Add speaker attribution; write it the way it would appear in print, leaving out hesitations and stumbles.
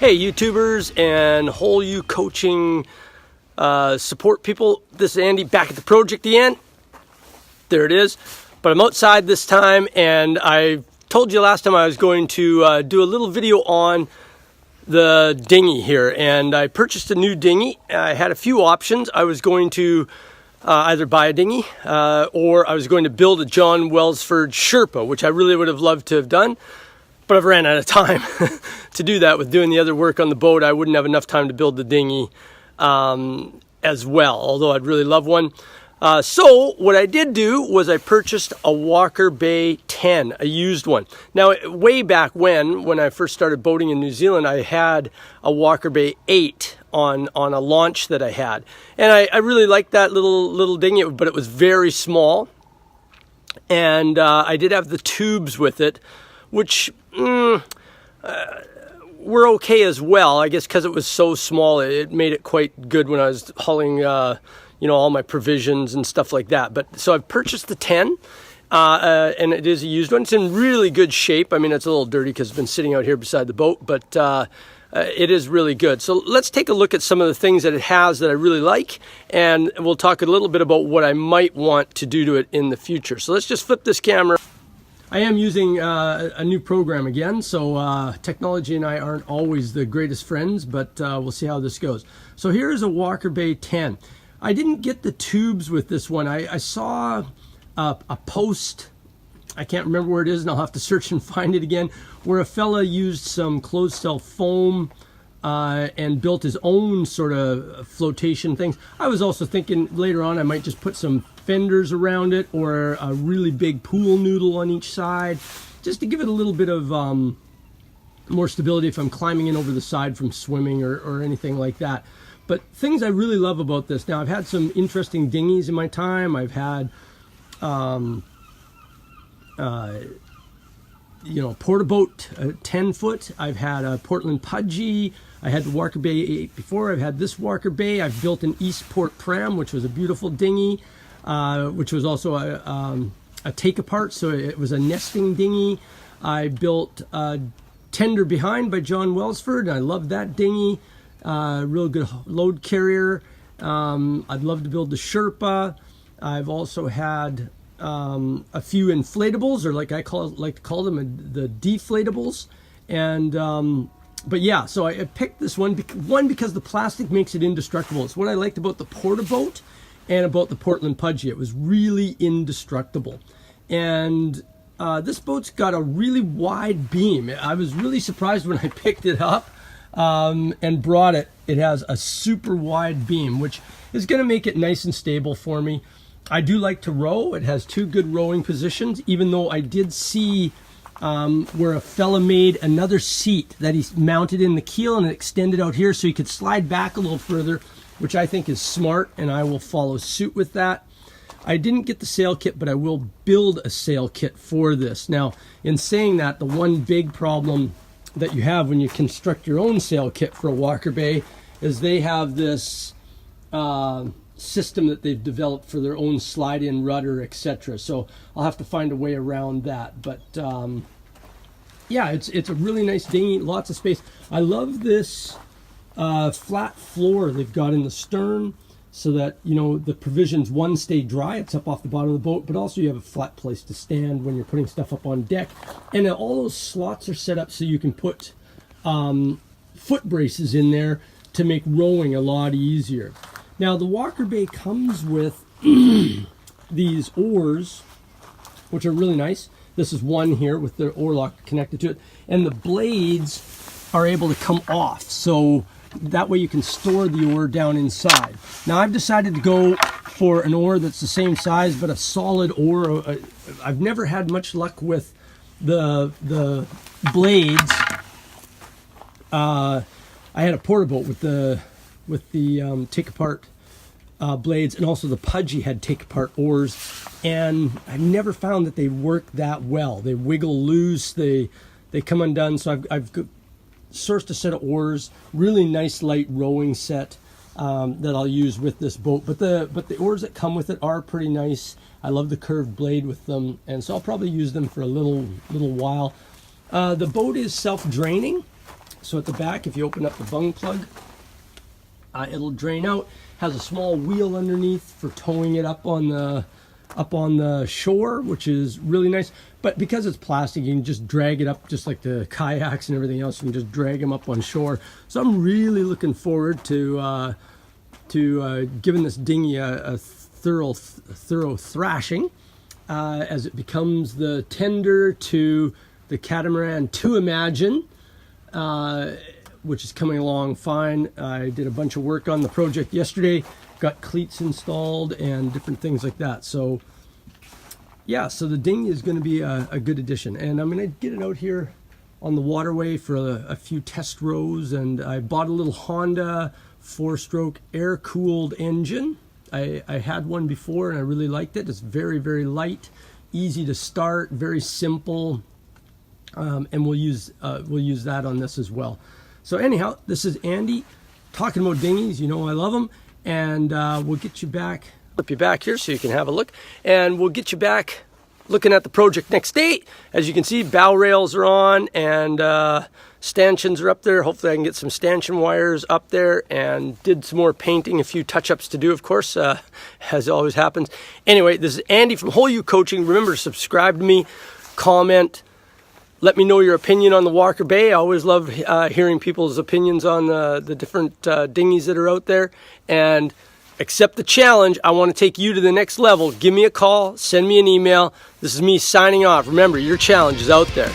Speaker 1: Hey YouTubers and whole you coaching support people, this is Andy back at the project again. There it is. But I'm outside this time, and I told you last time I was going to do a little video on the dinghy here, and I purchased a new dinghy. I had a few options. I was going to either buy a dinghy or I was going to build a John Welsford Sherpa, which I really would have loved to have done. But I've ran out of time to do that with doing the other work on the boat. I wouldn't have enough time to build the dinghy as well, although I'd really love one. So what I did do was I purchased a Walker Bay 10, a used one. Now, way back when I first started boating in New Zealand, I had a Walker Bay 8 on a launch that I had. And I really liked that little dinghy, but it was very small. And I did have the tubes with it, which were okay as well. I guess because it was so small, it made it quite good when I was hauling, all my provisions and stuff like that. But so I've purchased the 10, and it is a used one. It's in really good shape. I mean, it's a little dirty because it's been sitting out here beside the boat, but it is really good. So let's take a look at some of the things that it has that I really like, and we'll talk a little bit about what I might want to do to it in the future. So let's just flip this camera. I am using a new program again, so technology and I aren't always the greatest friends, but we'll see how this goes. So here's a Walker Bay 10. I didn't get the tubes with this one. I saw a post, I can't remember where it is, and I'll have to search and find it again, where a fella used some closed cell foam and built his own sort of flotation things. I was also thinking later on I might just put some fenders around it or a really big pool noodle on each side, just to give it a little bit of more stability if I'm climbing in over the side from swimming or anything like that. But things I really love about this, now I've had some interesting dinghies in my time. I've had porta boat, 10 foot. I've had a Portland Pudgy. I had the Walker Bay 8 before. I've had this Walker Bay. I've built an Eastport Pram, which was a beautiful dinghy, which was also a take apart, so it was a nesting dinghy. I built a Tender Behind by John Welsford, and I love that dinghy. Real good load carrier. I'd love to build the Sherpa. I've also had a few inflatables, or like I like to call them, the deflatables. And but yeah, so I picked this one because the plastic makes it indestructible. It's what I liked about the Porta Boat and about the Portland Pudgy. It was really indestructible. And this boat's got a really wide beam. I was really surprised when I picked it up and brought it. It has a super wide beam, which is going to make it nice and stable for me. I do like to row. It has two good rowing positions, even though I did see where a fella made another seat that he mounted in the keel and it extended out here so he could slide back a little further, which I think is smart, and I will follow suit with that. I didn't get the sail kit, but I will build a sail kit for this. Now, in saying that, the one big problem that you have when you construct your own sail kit for a Walker Bay is they have this system that they've developed for their own slide-in rudder, etc. So I'll have to find a way around that. But yeah, it's a really nice dinghy, lots of space. I love this flat floor they've got in the stern, so that the provisions, one, stay dry, it's up off the bottom of the boat, but also you have a flat place to stand when you're putting stuff up on deck. And all those slots are set up so you can put foot braces in there to make rowing a lot easier. Now, the Walker Bay comes with these oars, which are really nice. This is one here with the oar lock connected to it. And the blades are able to come off, so that way you can store the oar down inside. Now, I've decided to go for an oar that's the same size, but a solid oar. I've never had much luck with the blades. I had a porta boat with the take apart blades, and also the Pudgy had take apart oars, and I've never found that they work that well. They wiggle loose, they come undone. So I've sourced a set of oars, really nice light rowing set that I'll use with this boat. But the oars that come with it are pretty nice. I love the curved blade with them, and so I'll probably use them for a little while. The boat is self-draining, So at the back, if you open up the bung plug, it'll drain out. Has a small wheel underneath for towing it up on the shore, which is really nice. But because it's plastic, you can just drag it up just like the kayaks and everything else. You can just drag them up on shore. So I'm really looking forward to giving this dinghy a thorough thrashing as it becomes the tender to the catamaran to Imagine, which is coming along fine. I did a bunch of work on the project yesterday, got cleats installed and different things like that. So yeah, so the dinghy is going to be a good addition, and I'm going to get it out here on the waterway for a few test rows. And I bought a little Honda 4-stroke air-cooled engine. I had one before and I really liked it. It's very, very light, easy to start, very simple, and we'll use that on this as well. So anyhow, this is Andy talking about dinghies. You know I love them, and we'll get you back. Flip you back here so you can have a look, and we'll get you back looking at the project next day. As you can see, bow rails are on and stanchions are up there. Hopefully I can get some stanchion wires up there, and did some more painting, a few touch-ups to do, of course, as always happens. Anyway, this is Andy from Whole U Coaching. Remember to subscribe to me, comment, let me know your opinion on the Walker Bay. I always love hearing people's opinions on the different dinghies that are out there. And accept the challenge. I want to take you to the next level. Give me a call, send me an email. This is me signing off. Remember, your challenge is out there.